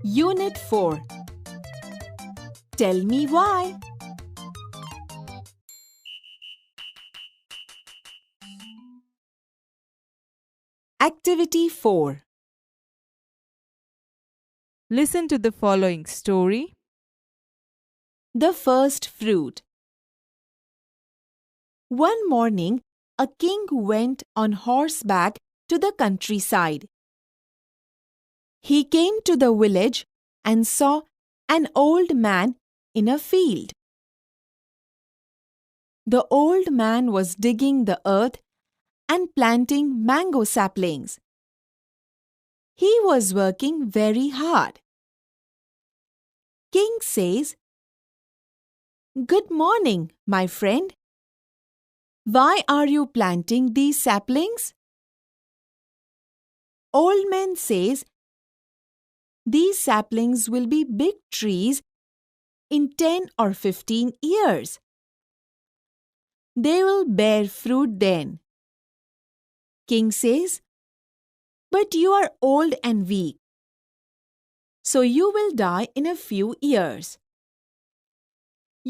Unit 4. Tell me why. Activity 4. Listen to the following story. The first fruit. One morning, a king went on horseback to the countryside. He came to the village and saw an old man in a field. The old man was digging the earth and planting mango saplings. He was working very hard. King says, "Good morning, my friend. Why are you planting these saplings?" Old man says, "These saplings will be big trees in 10 or 15 years. They will bear fruit then." King says, "But you are old and weak, so you will die in a few years.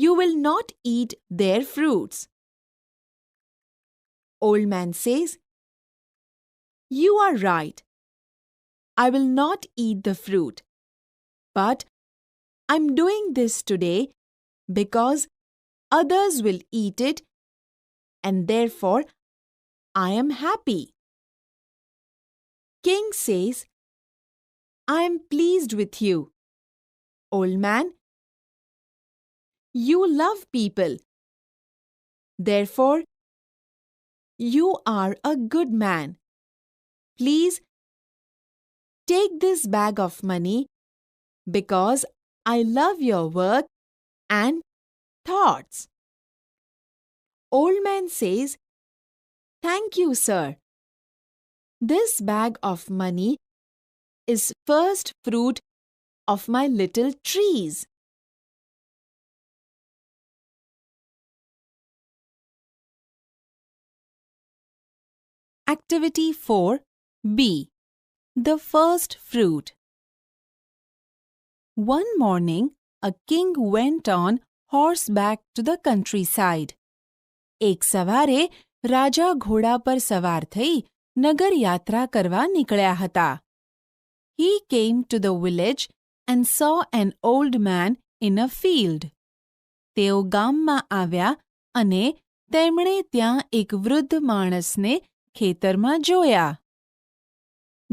You will not eat their fruits." Old man says, "You are right. I will not eat the fruit, but I'm doing this today because others will eat it, and therefore I am happy." King says, "I am pleased with you, old man. You love people. Therefore, you are a good man. Please take this bag of money because I love your work and thoughts." Old man says, "Thank you, sir. This bag of money is first fruit of my little trees." Activity 4B. The first fruit. One morning, a king went on horseback to the countryside. એક સવારે રાજા ઘોડા પર સવાર થઈ નગર યાત્રા કરવા નીકળ્યા હતા. He came to the village and saw an old man in a field. તેઓ ગામમાં આવ્યા અને તેમણે ત્યાં એક વૃદ્ધ માણસને ખેતરમાં જોયા.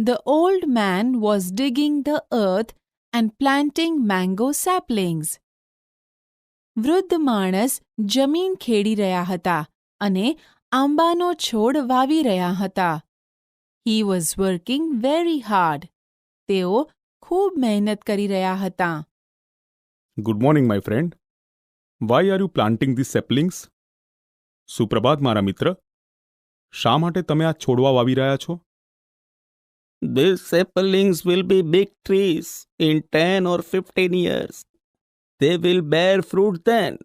The old man was digging the earth and planting mango saplings. વૃદ્ધ માણસ જમીન ખેડી રહ્યા હતા અને આંબાનો છોડ વાવી રહ્યા હતા. He was working very hard. તેઓ ખૂબ મહેનત કરી રહ્યા હતા. Good morning, my friend. Why are you planting these saplings? સુપ્રભાત મારા મિત્ર. શા માટે તમે આ છોડવા વાવી રહ્યા છો? These saplings will be big trees in 10 or 15 years. They will bear fruit then.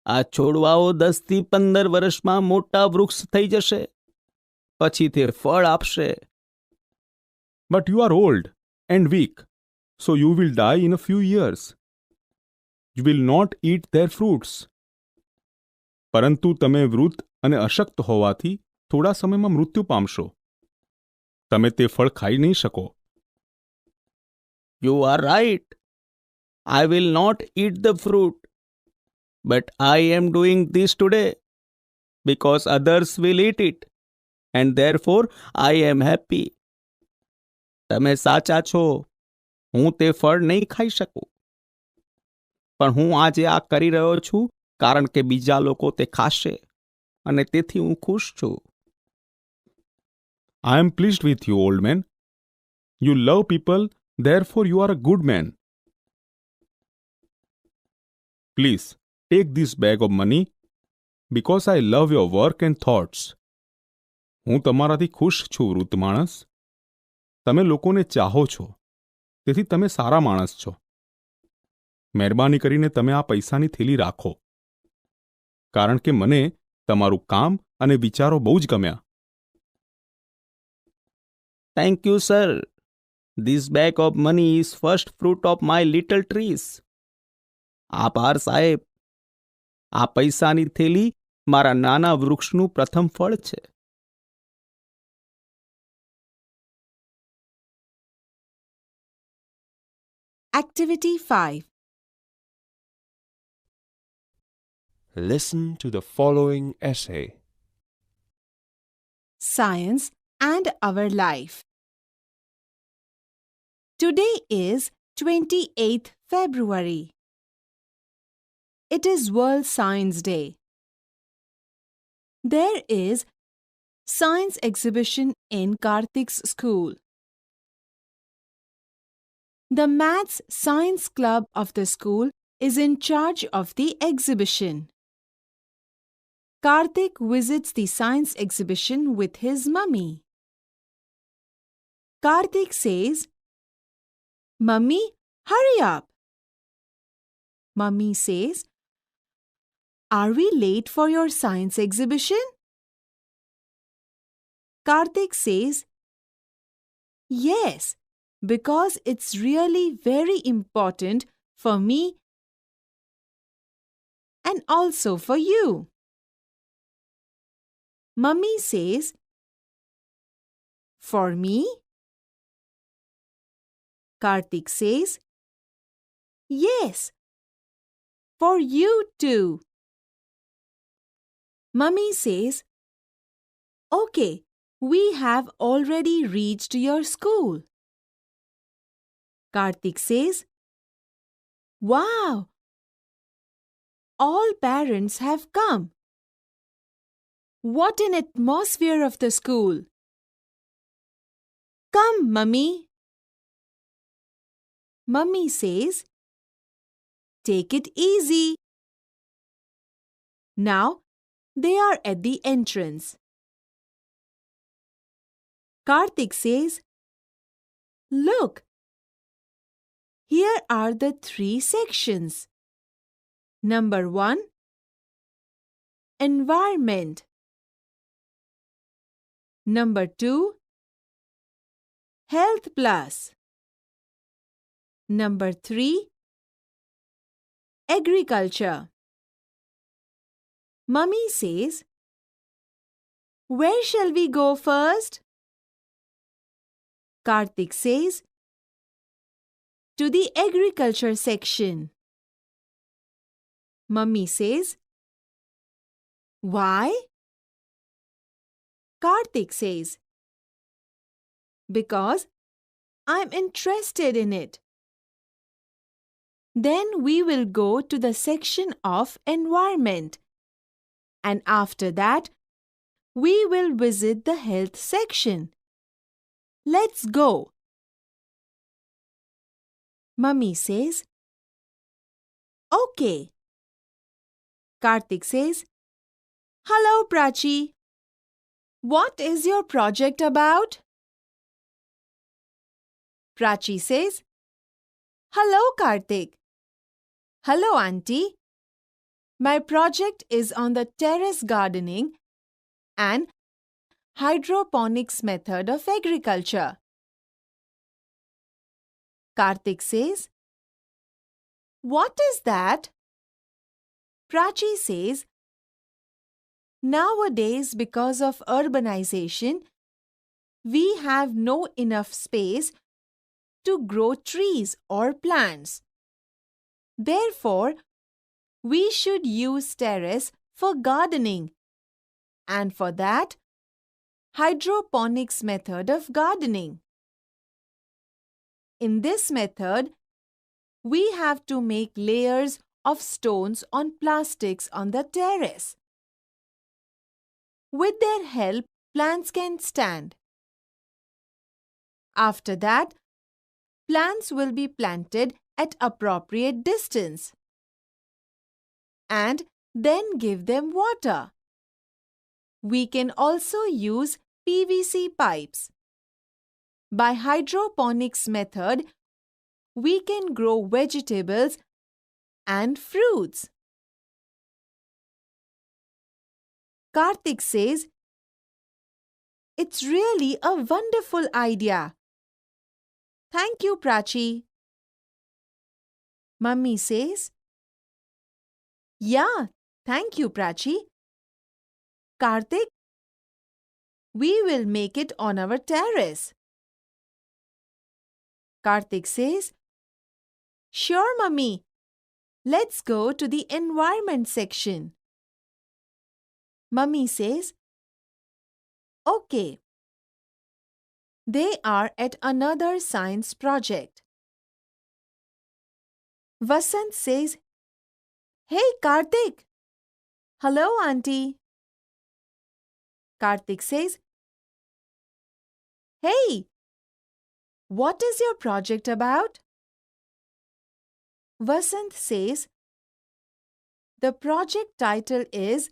આ છોડવાઓ 10 થી 15 વર્ષમાં મોટા વૃક્ષ થઈ જશે. પછી તે ફળ આપશે. But you are old and weak, so you will die in a few years. You will not eat their fruits. પરંતુ તમે વૃદ્ધ અને અશક્ત હોવાથી થોડા સમયમાં મૃત્યુ પામશો. તમે તે ફળ ખાઈ નહીં શકો. You are right. I will not eat the fruit. But I am doing this today because others will eat it. And therefore I am happy. તમે સાચા છો. હું તે ફળ નહીં ખાઈ શકું. પણ હું આજે આ કરી રહ્યો છું કારણ કે બીજા લોકો તે ખાશે. અને તેથી હું ખુશ છું. I am pleased with you, old man. You love people, therefore you are a good man. Please, take this bag of money because I love your work and thoughts. હું તમારાથી ખુશ છું, વૃદ્ધ માણસ. તમે લોકોને ચાહો છો, તેથી તમે સારા માણસ છો. મહેરબાની કરીને તમે આ પૈસાની થેલી રાખો, કારણ કે મને તમારું કામ અને વિચારો બહુ જ ગમ્યા. Thank you, sir. This bag of money is first fruit of my little trees. આભાર સાહેબ. આ પૈસાની થેલી મારા નાના વૃક્ષનું પ્રથમ ફળ છે. Activity 5. Listen to the following essay. Science and our life. Today is 28th February. It is World Science Day. There is science exhibition in Karthik's school. The Maths Science Club of the school is in charge of the exhibition. Karthik visits the science exhibition with his mummy. Karthik says, "Mummy, hurry up." Mummy says, "Are we late for your science exhibition?" Karthik says, "Yes, because it's really very important for me and also for you." Mummy says, "For me?" Karthik says, "Yes, for you too." Mummy says, "Okay, we have already reached your school." Karthik says, "Wow! All parents have come. What an atmosphere of the school. Come, Mummy." Mummy says, "Take it easy." Now they are at the entrance. Karthik says, "Look, here are the 3 sections. Number 1, Environment. Number 2, Health Plus. Number 3, Agriculture." Mummy says, "Where shall we go first?" Karthik says, "To the agriculture section." Mummy says, "Why?" Karthik says, "Because I'm interested in it." Then we will go to the section of environment, and after that, we will visit the health section. Let's go. Mummy says, "Okay." Karthik says, "Hello, Prachi. What is your project about?" Prachi says, "Hello, Karthik." "Hello, Auntie. My project is on the terrace gardening and hydroponics method of agriculture." Karthik says, "What is that?" Prachi says, "Nowadays, because of urbanization, we have no enough space to grow trees or plants. Therefore, we should use terrace for gardening, and for that, hydroponics method of gardening. In this method, we have to make layers of stones on plastics on the terrace. With their help, plants can stand. After that, plants will be planted at appropriate distance and then give them water. We can also use PVC pipes. By hydroponics method, we can grow vegetables and fruits." Karthik says, "It's really a wonderful idea. Thank you, Prachi. Mummy says, Yeah, thank you, Prachi. Karthik, we will make it on our terrace. Karthik says, Sure, Mummy. Let's go to the environment section. Mummy says, Okay. They are at another science project. Vasant says, Hey, Karthik. Hello, Auntie. Karthik says, Hey, what is your project about? Vasant says, The project title is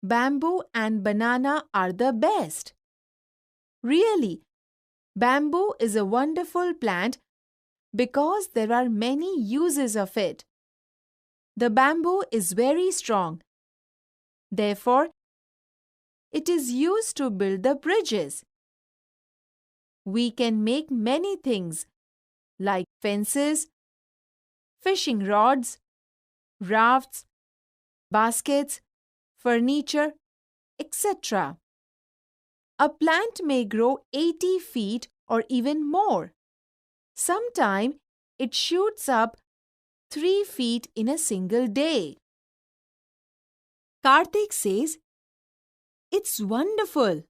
Bamboo and Banana Are the Best. Really, bamboo is a wonderful plant because there are many uses of it. The bamboo is very strong. Therefore, it is used to build the bridges. We can make many things like fences, fishing rods, rafts, baskets, furniture, etc. A plant may grow 80 feet or even more. Sometimes it shoots up 3 feet in a single day. Karthik says, It's wonderful.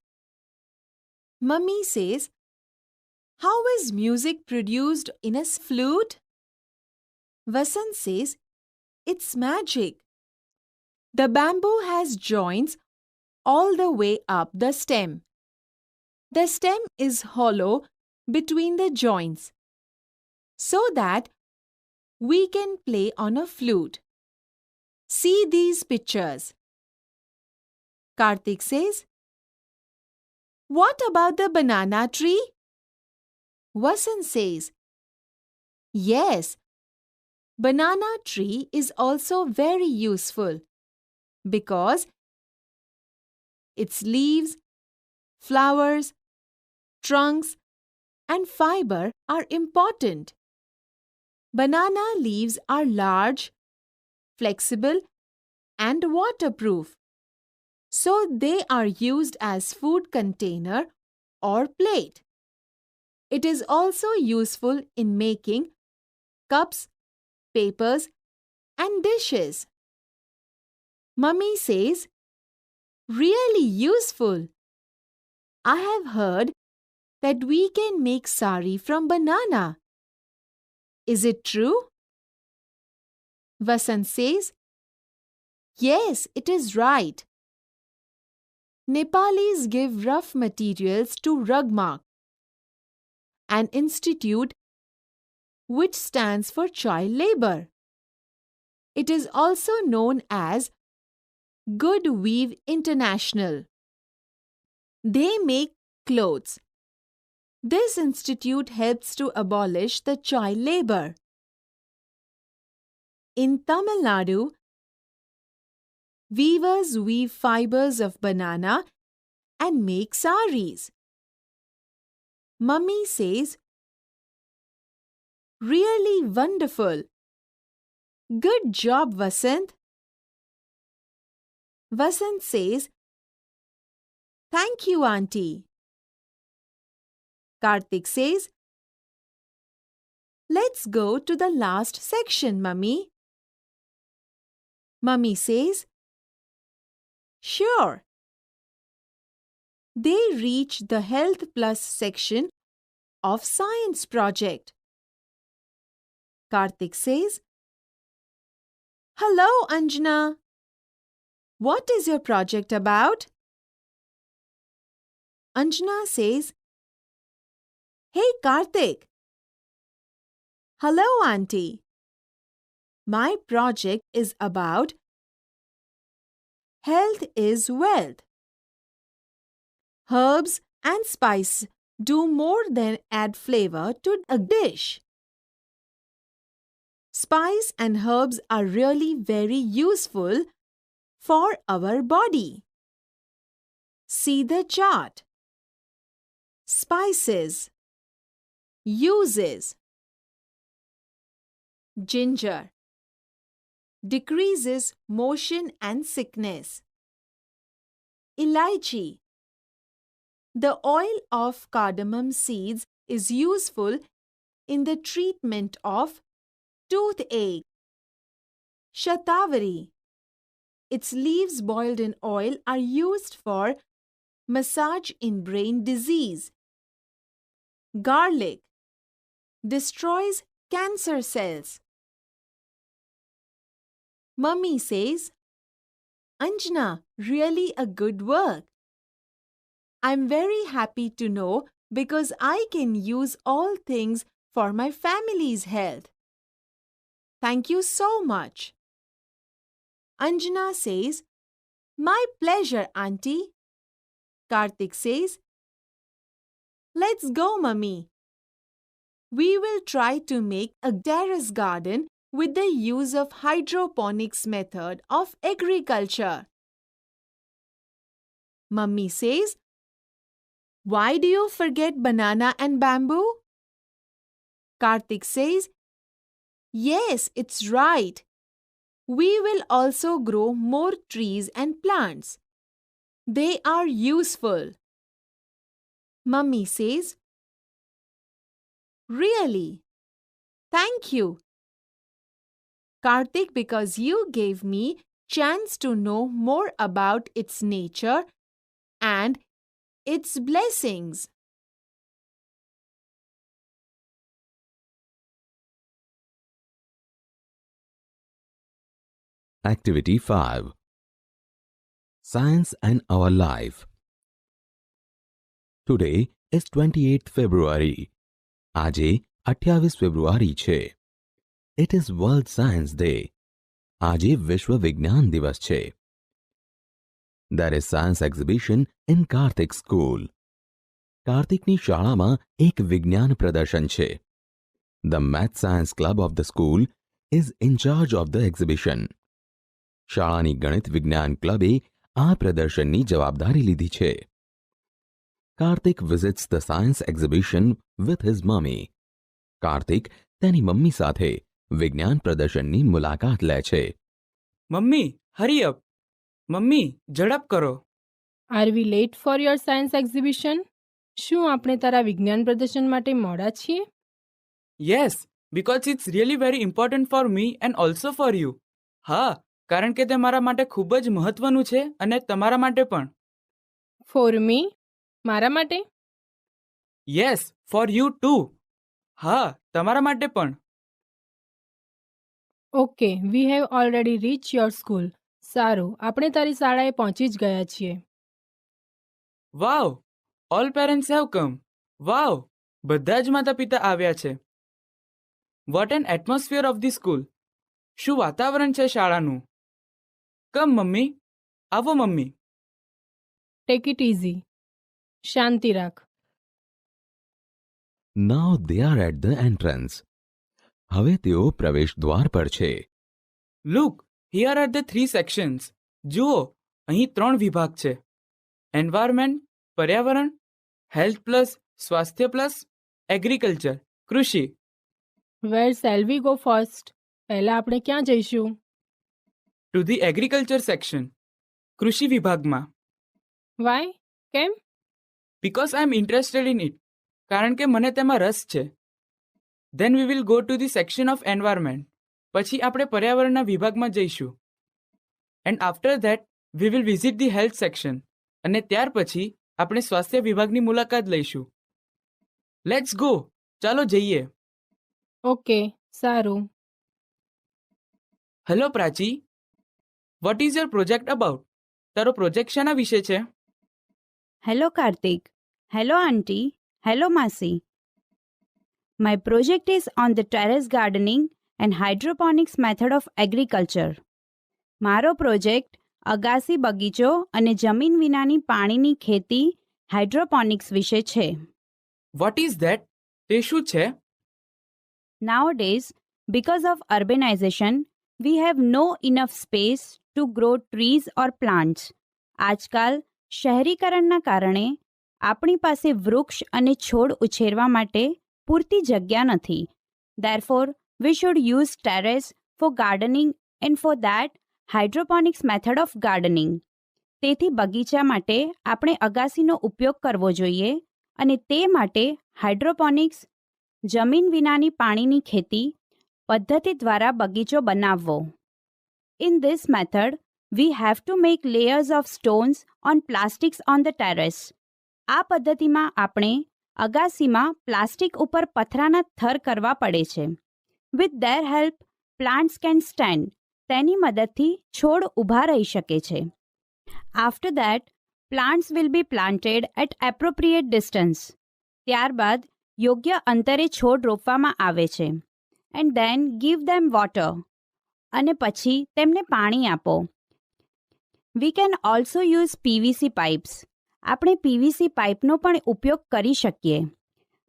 Mummy says, How is music produced in a flute? Vasant says, It's magic. The bamboo has joints all the way up the stem. The stem is hollow between the joints so that we can play on a flute. See these pictures. Karthik says, What about the banana tree? Vasant says, Yes, banana tree is also very useful because its leaves, flowers, trunks, and fiber are important. Banana leaves are large, flexible, and waterproof, so they are used as food container or plate. It is also useful in making cups, papers, and dishes. Mummy says, Really useful. I have heard that we can make sari from banana. Is it true? Vasant says, Yes, it is right. Nepalis give rough materials to Rugmark, an institute which stands for child labor. It is also known as Good Weave International. They make clothes. This institute helps to abolish the child labor. In Tamil Nadu, weavers weave fibers of banana and make saris. Mummy says, Really wonderful. Good job, Vasant. Vasant says, Thank you, Auntie. Karthik says, Let's go to the last section, Mummy. Mummy says, Sure. They reach the Health Plus section of Science Project. Karthik says, Hello, Anjana. What is your project about? Anjana says, Hey, Karthik. Hello, Auntie. My project is about Health is Wealth. Herbs and spice do more than add flavor to a dish. Spice and herbs are really very useful for our body. See the chart. Spices, Uses. Ginger decreases motion and sickness. Elaichi. The oil of cardamom seeds is useful in the treatment of toothache. Shatavari. Its leaves boiled in oil are used for massage in brain disease. Garlic destroys cancer cells. Mummy says, Anjana, really a good work. I'm very happy to know because I can use all things for my family's health. Thank you so much. Anjana says, My pleasure, Auntie. Karthik says, Let's go, Mummy. We will try to make a terrace garden with the use of hydroponics method of agriculture. Mummy says, Why do you forget banana and bamboo? Karthik says, Yes, it's right. We will also grow more trees and plants. They are useful. Mummy says, Really? Thank you, Karthik, because you gave me chance to know more about its nature and its blessings. Activity 5. Science and Our Life. Today is 28th February. આજે 28 ફેબ્રુઆરી છે. It is World Science Day. આજે વિશ્વ વિજ્ઞાન દિવસ છે. There is science exhibition in Karthik School. કાર્તિકની શાળામાં એક વિજ્ઞાન પ્રદર્શન છે. The Math Science Club of the school is in charge of the exhibition. શાળાની ગણિત વિજ્ઞાન ક્લબે આ પ્રદર્શનની જવાબદારી લીધી છે. Karthik visits the science exhibition with his mummy. Karthik તેની મમ્મી સાથે વિજ્ઞાન પ્રદર્શનની મુલાકાત લે છે. Mummy, hurry up. મમ્મી, ઝડપ કરો. Are we late for your science exhibition? શું આપણે તારા વિજ્ઞાન પ્રદર્શન માટે મોડા છીએ? Yes, because it's really very important for me and also for you. હા, કારણ કે તે મારા માટે ખૂબ જ મહત્વનું છે અને તમારા માટે પણ. For me? મારા માટે? Yes, for you too. હા, તમારા માટે પણ. Okay, we have already reached your school. સારું, આપણે તારી શાળાએ પહોંચી જ ગયા છીએ. Wow, all parents have come. Wow, બધા જ માતા પિતા આવ્યા છે. What an atmosphere of the school. શું વાતાવરણ છે શાળાનું. Come મમ્મી, આવો મમ્મી. Take it easy. શાંતિ રાખ. Now they are at the entrance. હવે તેઓ પ્રવેશ દ્વાર પર છે. Look, here are the 3 sections. જુઓ, અહીં 3 વિભાગ છે. Environment, પર્યાવરણ, Health plus, સ્વાસ્થ્ય plus, Agriculture, કૃષિ. Where shall we go first? પહેલા આપણે ક્યાં જઈશું? To the Agriculture section. કૃષિ વિભાગમાં. Why? કેમ? Because I am interested in it. કારણ કે મને તેમાં રસ છે. Then we will go to the section of environment. પછી આપણે પર્યાવરણના વિભાગમાં જઈશું. And after that, we will visit the health section. અને ત્યાર પછી આપણે સ્વાસ્થ્ય વિભાગની મુલાકાત લઈશું. Let's go. ચાલો જઈએ. Okay, સારું. Hello Prachi. What is your project about? તારો પ્રોજેક્ટ શાના વિશે છે? Hello Karthik. Hello Auntie. Hello Masi. My project is on the terrace gardening and hydroponics method of agriculture. મારો પ્રોજેક્ટ અગાસી બગીચો અને જમીન વિનાની પાણીની ખેતી હાઇડ્રોપોનિક્સ વિશે છે. What is that? તે શું છે? Nowadays, because of urbanization, we have no enough space to grow trees or plants. આજકાલ શહેરીકરણના કારણે આપણી પાસે વૃક્ષ અને છોડ ઉછેરવા માટે પૂરતી જગ્યા નથી. Therefore, we should use terrace for gardening and for that, hydroponics method of gardening. તેથી બગીચા માટે આપણે અગાસીનો ઉપયોગ કરવો જોઈએ અને તે માટે હાઇડ્રોપોનિક્સ જમીન વિનાની પાણીની ખેતી પદ્ધતિ દ્વારા બગીચો બનાવવો. In this method, we have to make layers of stones on plastics on the terrace. આ પદ્ધતિમાં આપણે અગાસીમાં પ્લાસ્ટિક ઉપર પથરાના થર કરવા પડે છે. With their help, plants can stand. તેની મદદથી છોડ ઊભા રહી શકે છે. After that, plants will be planted at appropriate distance. ત્યારબાદ યોગ્ય અંતરે છોડ રોપવામાં આવે છે. And then give them water. અને પછી તેમને પાણી આપો. We can also use PVC pipes. આપણે PVC પાઇપનો પણ ઉપયોગ કરી શકીએ.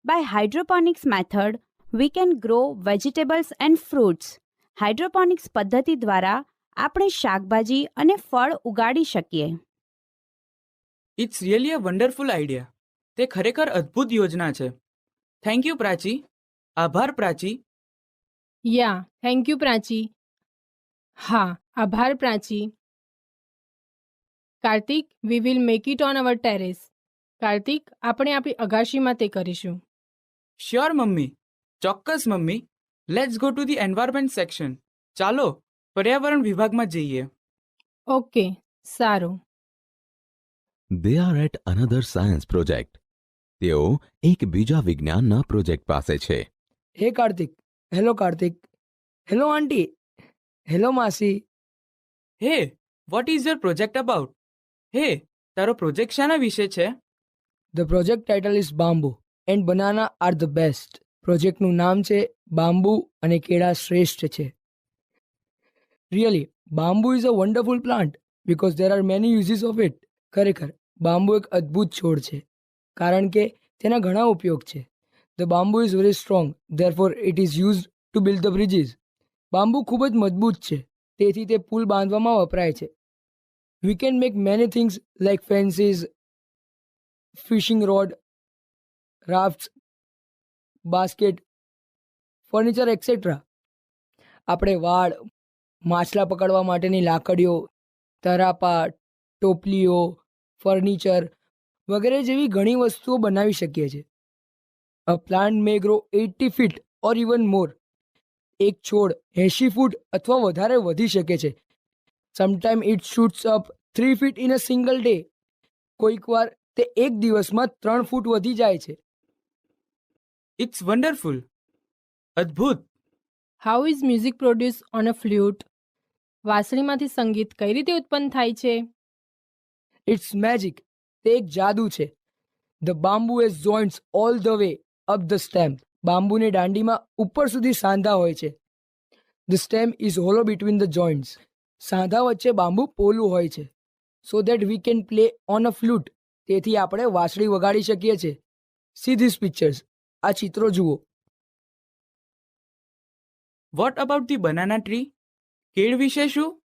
By hydroponics method, we can grow vegetables and fruits. Hydroponics પદ્ધતિ દ્વારા આપણે શાકભાજી અને ફળ ઉગાડી શકીએ. It's really a wonderful idea. તે ખરેખર અદ્ભુત યોજના છે. Thank you Prachi. આભાર Prachi. Yeah thank you Prachi. હા આભાર Prachi. Kartik, we will make it on our terrace. Kartik, આપણે આપણી અગાશીમાં તે કરીશું. શ્યોર મમ્મી, ચોક્કસ mummy. Let's go to the environment section. ચાલો પર્યાવરણ વિભાગમાં જઈએ. ઓકે, સારું. They are at another science project. તેઓ એક બીજા વિજ્ઞાનના પ્રોજેક્ટ પાસે છે. હે Kartik. Hello Kartik. Hello aunty. Hello માસી. હે, what is your project about? હે, તારો પ્રોજેક્ટ શાના વિશે છે? The project title is bamboo and banana are the best. પ્રોજેક્ટનું નામ છે બાંબુ અને કેળા શ્રેષ્ઠ છે. Really bamboo is a wonderful plant because there are many uses of it. ખરેખર બાંબુ એક અદ્ભુત છોડ છે કારણ કે તેના ઘણા ઉપયોગ છે. The bamboo is very strong, therefore it is used to build the bridges. Bamboo ખૂબ જ મજબૂત છે તેથી તે પુલ બાંધવામાં વપરાય છે. We can make many things like fences, fishing rod, rafts, basket, furniture etcetera. આપણે વાડ, માછલા પકડવા માટેની લાકડીઓ, તરાપા, ટોપલીઓ, ફર્નિચર વગેરે જેવી ઘણી વસ્તુઓ બનાવી શકીએ છીએ. A plant may grow 80 feet or even more. એક છોડ 80 ફૂટ અથવા વધારે વધી શકે છે. Sometime it shoots up 3 feet in a single day. કોઈક વાર તે એક દિવસમાં 3 ફૂટ વધી જાય છે. It's wonderful. અદ્ભુત. How is music produce on a flute? વાંસળીમાંથી સંગીત કઈ રીતે ઉત્પન્ન થાય છે? It's magic. તે એક જાદુ છે. The bamboo has joints all the way up the stem. બાંબુની દાંડીમાં ઉપર સુધી સાંધા હોય છે. The stem is hollow between the joints. સાંધા વચ્ચે બાંબુ પોલું હોય છે. So that we can play on a flute. તેથી આપણે વાંસળી વગાડી શકીએ છીએ. See this pictures. આ ચિત્રો જુઓ. What about the banana tree? કેળ વિશે શું?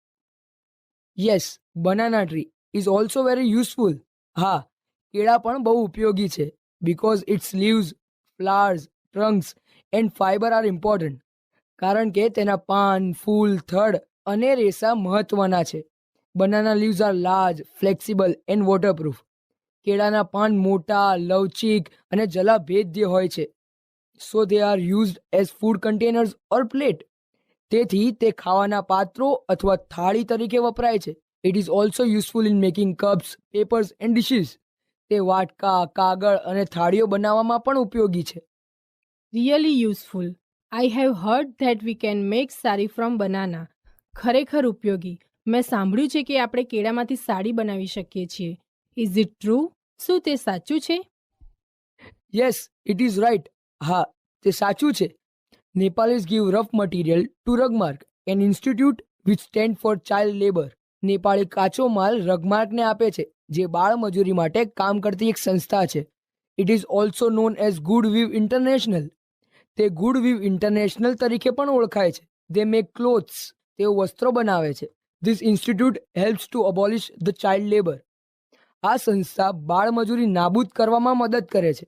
Yes, banana tree is also very useful. હા, કેળા પણ બહુ ઉપયોગી છે because its leaves, flowers, trunks and fibre are important. કારણ કે તેના પાન, ફૂલ, થડ અને રેસા મહત્વના છે. Banana leaves are large, flexible and waterproof. કેળાના પાન મોટા, લવચીક અને જલાભેદ્ય હોય છે. So they are used as food containers or plate. તેથી તે ખાવાના પાત્રો અથવા થાળી તરીકે વપરાય છે. It is also useful in making cups, papers and dishes. તે વાટકા, કાગળ અને થાળીઓ બનાવવામાં પણ ઉપયોગી છે. Really useful. I have heard that we can make sari from banana. ખરેખર ઉપયોગી. મેં સાંભળ્યું છે કે આપણે કેળામાંથી સાડી બનાવી શકીએ છીએ. Is it true? શું તે સાચું છે? Yes, it is right. હા, તે સાચું છે. Nepalese give rough material to Rugmark, an institute which stand for child labour. Nepali કાચો માલ રગમાર્કને આપે છે જે બાળ મજૂરી માટે કામ કરતી એક સંસ્થા છે. It is also known as GoodWeave International. તે ગુડ વિવ ઇન્ટરનેશનલ તરીકે પણ ઓળખાય છે. They make clothes. તેઓ વસ્ત્રો બનાવે છે. This institute helps to abolish the child labour. આ સંસ્થા બાળ મજૂરી નાબૂદ કરવામાં મદદ કરે છે.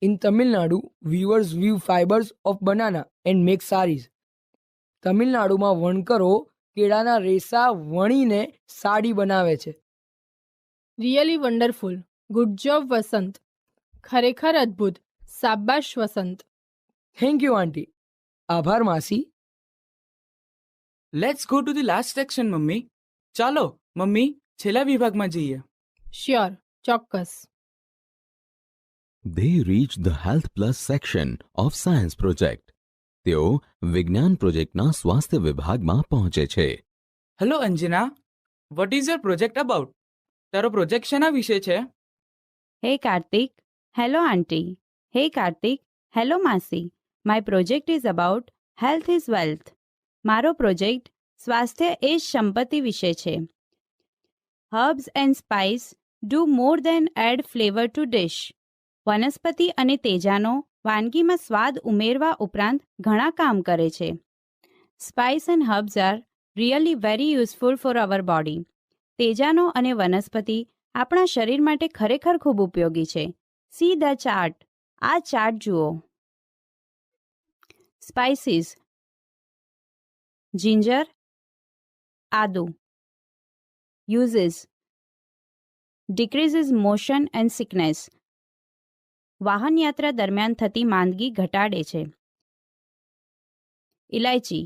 In Tamil Nadu, weavers weave fibers of banana and make saris. તમિલનાડુમાં વણકરો કેળાના રેસા વણીને સાડી બનાવે છે. Really wonderful. ગુડ જોબ વસંત. ખરેખર અદ્ભુત. શાબાશ વસંત. થેન્ક યુ આંટી. આભાર માસી. Let's go to the last section mummy. ચાલો મમ્મી છેલ્લા વિભાગમાં જઈએ. શ્યોર, ચોક્કસ. They reached the Health Plus section of Science Project. તેઓ વિજ્ઞાન પ્રોજેક્ટના સ્વાસ્થ્ય વિભાગમાં પહોંચે છે. Hello Anjana, what is your project about? તારો પ્રોજેક્ટ શેના વિશે છે? Hey Karthik. Hello Auntie. Hey Karthik. Hello Masi. My project is about health is wealth. મારો પ્રોજેક્ટ સ્વાસ્થ્ય એ જ સંપત્તિ વિશે છે. Herbs and spice do more than add flavor to dish. વનસ્પતિ અને તેજાનો વાનગીમાં સ્વાદ ઉમેરવા ઉપરાંત ઘણા કામ કરે છે. Spice and herbs are really very useful for our body. તેજાનો અને વનસ્પતિ આપણા શરીર માટે ખરેખર ખૂબ ઉપયોગી છે. See the chart. આ ચાર્ટ જુઓ. સ્પાઇસીસ: જિંજર, આદુ. Uses: decreases motion and sickness. વાહન યાત્રા દરમિયાન થતી માંદગી ઘટાડે છે. ઇલાયચી: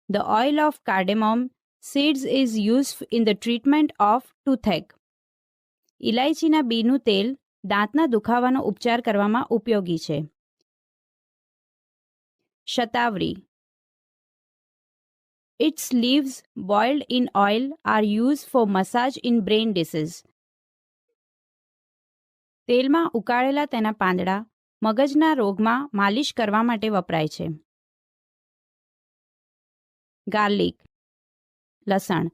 The oil of cardamom seeds is used in the treatment of toothache. ઇલાયચીના બીનું તેલ દાંતના દુખાવાનો ઉપચાર કરવામાં ઉપયોગી છે. Shatavari: Its leaves boiled in oil are used for massage in brain disease. તેલમાં ઉકાળેલા તેના પાંદડા મગજના રોગમાં માલિશ કરવા માટે વપરાય છે. ગાર્લિક: લસણ.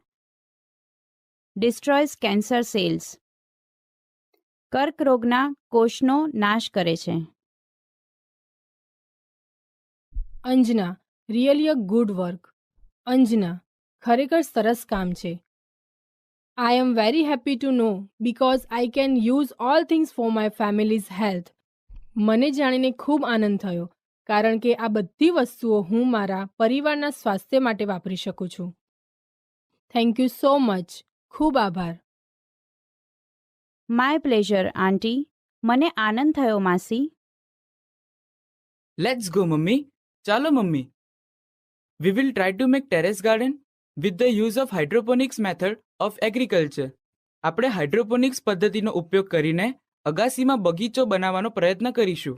ડિસ્ટ્રોયસ કેન્સર સેલ્સ. કર્કરોગના કોષનો નાશ કરે છે. Anjana, really a good work. Anjana, ખરેખર સરસ કામ છે. I am very happy to know because I can use all things for my family's health. મને જાણીને ખૂબ આનંદ થયો કારણ કે આ બધી વસ્તુઓ હું મારા પરિવારના સ્વાસ્થ્ય માટે વાપરી શકું છું. Thank you so much. ખૂબ આભાર. My pleasure aunty. મને આનંદ થયો માસી. Let's go mummy. ચાલો mummy. We will try to make terrace garden with the use of hydroponics method of agriculture. આપણે હાઇડ્રોપોનિક્સ પદ્ધતિનો ઉપયોગ કરીને અગાસીમાં બગીચો બનાવવાનો પ્રયત્ન કરીશું.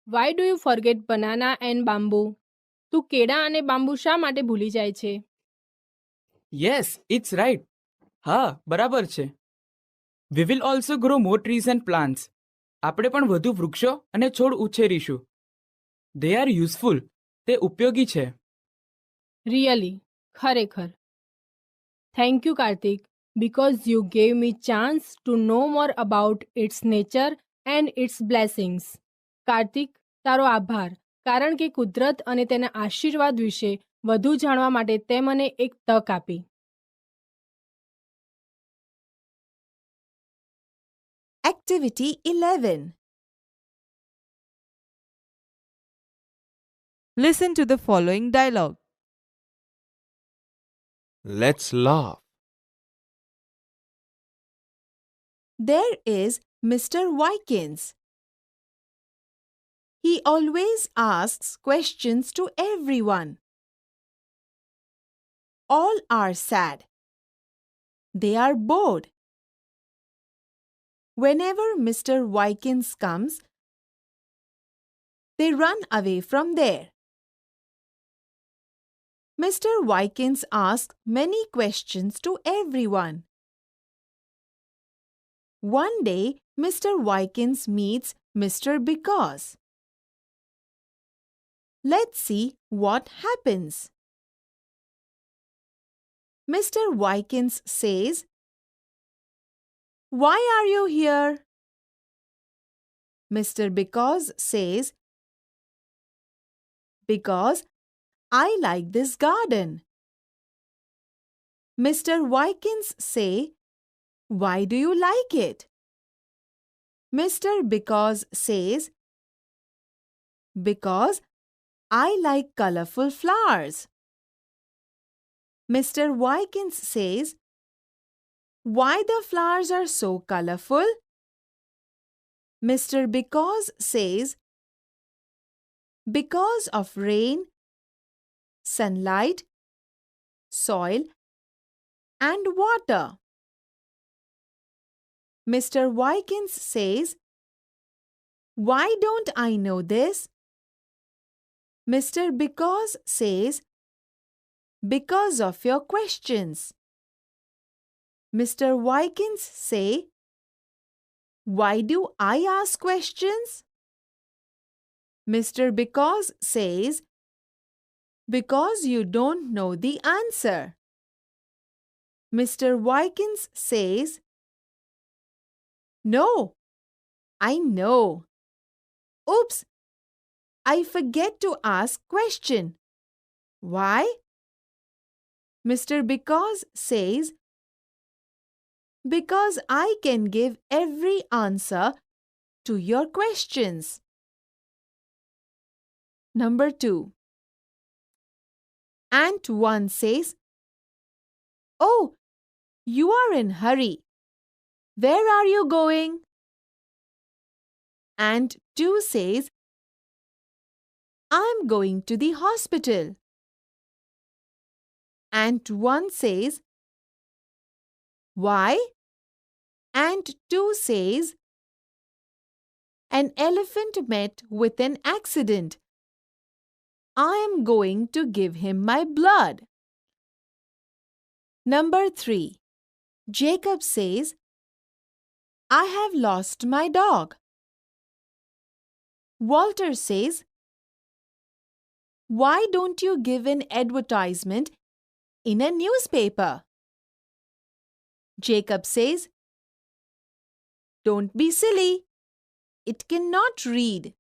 Why do you forget banana and bamboo? તું કેળા અને બાંબુ શા માટે ભૂલી જાય છે? Yes, it's right. હા, બરાબર છે. We will also grow more trees and plants. આપણે પણ વધુ વૃક્ષો અને છોડ ઉછેરીશું. They are useful. તે ઉપયોગી છે. રિયલી, ખરેખર. Thank you Kartik because you gave me chance to know more about its nature and its blessings. Kartik, તારો આભાર કારણ કે કુદરત અને તેના આશીર્વાદ વિશે વધુ જાણવા માટે તે મને એક તક આપી. Activity 11. Listen to the following dialogue. Let's laugh. There is Mr. Wykins. He always asks questions to everyone. All are sad. They are bored. Whenever Mr. Wykins comes, they run away from there. Mr. Wykins asks many questions to everyone. One day, Mr. Wykins meets Mr. Because. Let's see what happens. Mr. Wykins says, "Why are you here?" Mr. Because says, "Because I like this garden." Mr. Wykins say, "Why do you like it?" Mr. Because says, because I like colorful flowers. Mr. Wykins says, why the flowers are so colorful? Mr. Because says, because of rain, sunlight, soil, and water. Mr. Wykins says, why don't I know this? Mr. Because says, because of your questions. Mr. Wykins say, why do I ask questions? Mr. Because says, because you don't know the answer. Mr. Wykins says, no, I know. Oops, I forget to ask question. Why? Mr. Because says, because I can give every answer to your questions. Number 2. Ant 1 says, oh, you are in hurry. Where are you going? Ant 2 says, I'm going to the hospital. Ant 1 says, why? Ant 2 says, an elephant met with an accident. I am going to give him my blood. Number 3. Jacob says, I have lost my dog. Walter says, why don't you give an advertisement in a newspaper? Jacob says, don't be silly. It cannot read.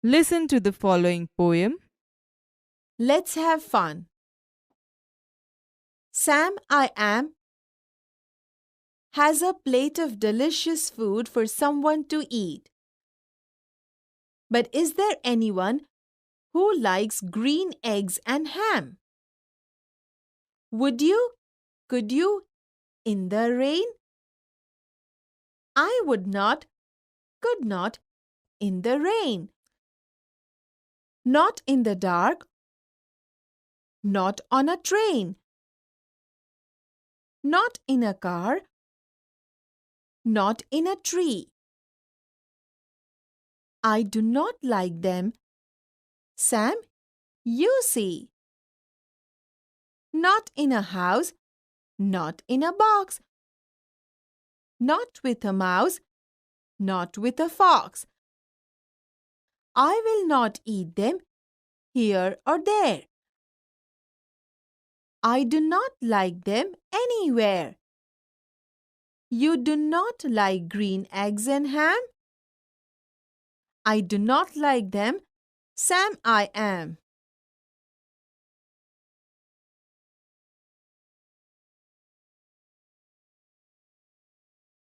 Listen to the following poem. Let's have fun. Sam I am has a plate of delicious food for someone to eat. But is there anyone who likes green eggs and ham? Would you? Could you? In the rain? I would not, could not, in the rain. Not in the dark. Not on a train. Not in a car. Not in a tree. I do not like them. Sam, you see. Not in a house. Not in a box. Not with a mouse. Not with a fox. I will not eat them here or there. I do not like them anywhere. You do not like green eggs and ham? I do not like them. Sam I am.